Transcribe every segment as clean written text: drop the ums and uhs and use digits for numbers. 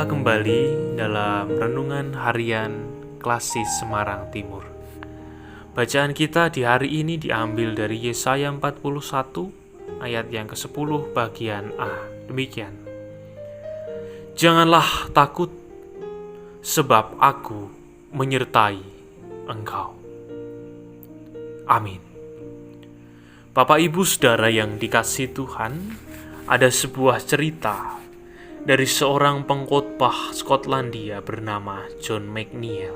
Berjumpa kembali dalam Renungan Harian Klasis Semarang Timur. Bacaan kita di hari ini diambil dari Yesaya 41 ayat yang ke-10 bagian A. Demikian. Janganlah takut, sebab aku menyertai engkau. Amin. Bapak Ibu Saudara yang dikasihi Tuhan, ada sebuah cerita dari seorang pengkhotbah Skotlandia bernama John McNeill.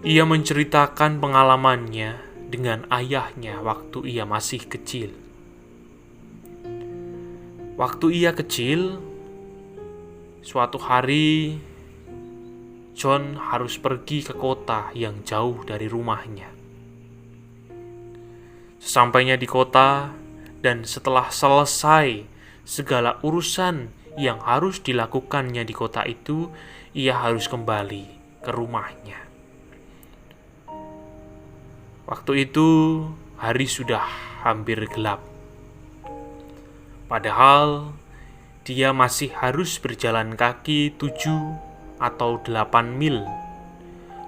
Ia menceritakan pengalamannya dengan ayahnya waktu ia masih kecil. Waktu ia kecil, suatu hari John harus pergi ke kota yang jauh dari rumahnya. Sesampainya di kota dan setelah selesai segala urusan yang harus dilakukannya di kota itu, ia harus kembali ke rumahnya. Waktu itu hari sudah hampir gelap. Padahal dia masih harus berjalan kaki 7 atau 8 mil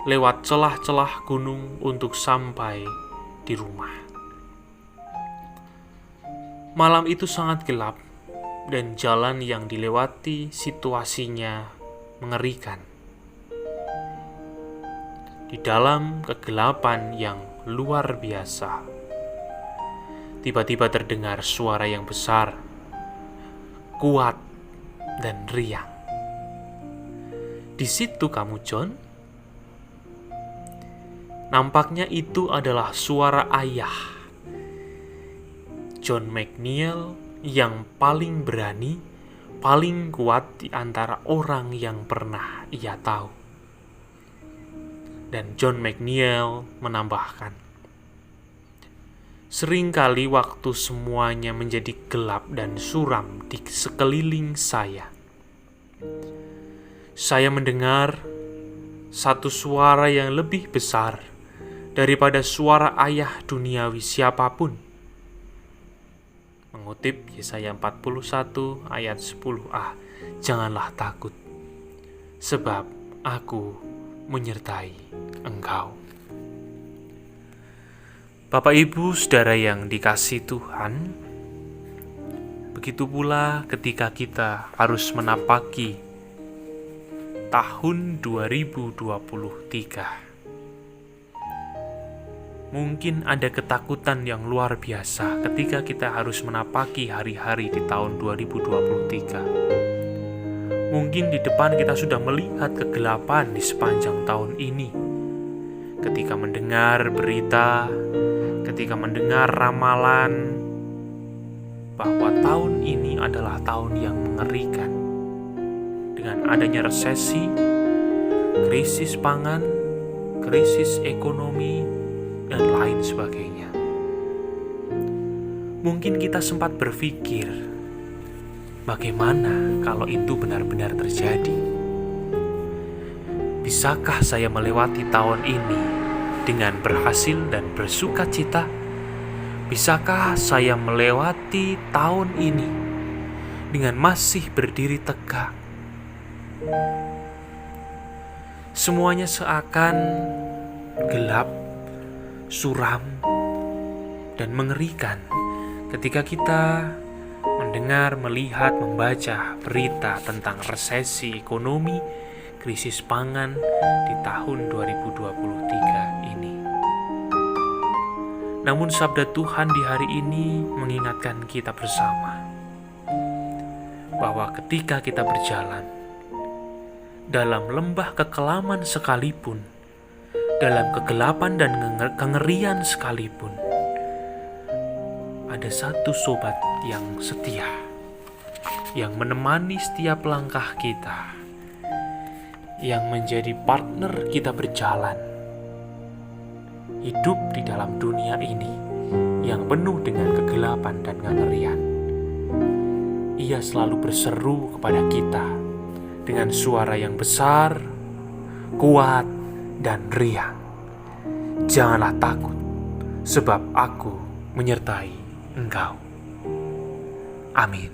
lewat celah-celah gunung untuk sampai di rumah. Malam itu sangat gelap dan jalan yang dilewati situasinya mengerikan. Di dalam kegelapan yang luar biasa, tiba-tiba terdengar suara yang besar, kuat, dan riang. Di situ kamu, John? Nampaknya itu adalah suara ayah John McNeill yang paling berani, paling kuat di antara orang yang pernah ia tahu. Dan John McNeill menambahkan, seringkali waktu semuanya menjadi gelap dan suram di sekeliling saya mendengar satu suara yang lebih besar daripada suara ayah duniawi siapapun. Mengutip Yesaya 41 ayat 10a, janganlah takut, sebab aku menyertai engkau. Bapak Ibu Saudara yang dikasihi Tuhan, begitu pula ketika kita harus menapaki tahun 2023. Mungkin ada ketakutan yang luar biasa ketika kita harus menapaki hari-hari di tahun 2023. Mungkin di depan kita sudah melihat kegelapan di sepanjang tahun ini. Ketika mendengar berita, ketika mendengar ramalan bahwa tahun ini adalah tahun yang mengerikan. Dengan adanya resesi, krisis pangan, krisis ekonomi, dan lain sebagainya. Mungkin kita sempat berpikir, bagaimana kalau itu benar-benar terjadi? Bisakah saya melewati tahun ini dengan berhasil dan bersuka cita? Bisakah saya melewati tahun ini dengan masih berdiri tegak? Semuanya seakan gelap, suram, dan mengerikan ketika kita mendengar, melihat, membaca berita tentang resesi ekonomi, krisis pangan di tahun 2023 ini. Namun sabda Tuhan di hari ini mengingatkan kita bersama bahwa ketika kita berjalan dalam lembah kekelaman sekalipun, dalam kegelapan dan kengerian sekalipun, ada satu sobat yang setia, yang menemani setiap langkah kita, yang menjadi partner kita berjalan, hidup di dalam dunia ini yang penuh dengan kegelapan dan kengerian. Ia selalu berseru kepada kita dengan suara yang besar, kuat, dan riang. Janganlah takut, sebab aku menyertai engkau. Amin.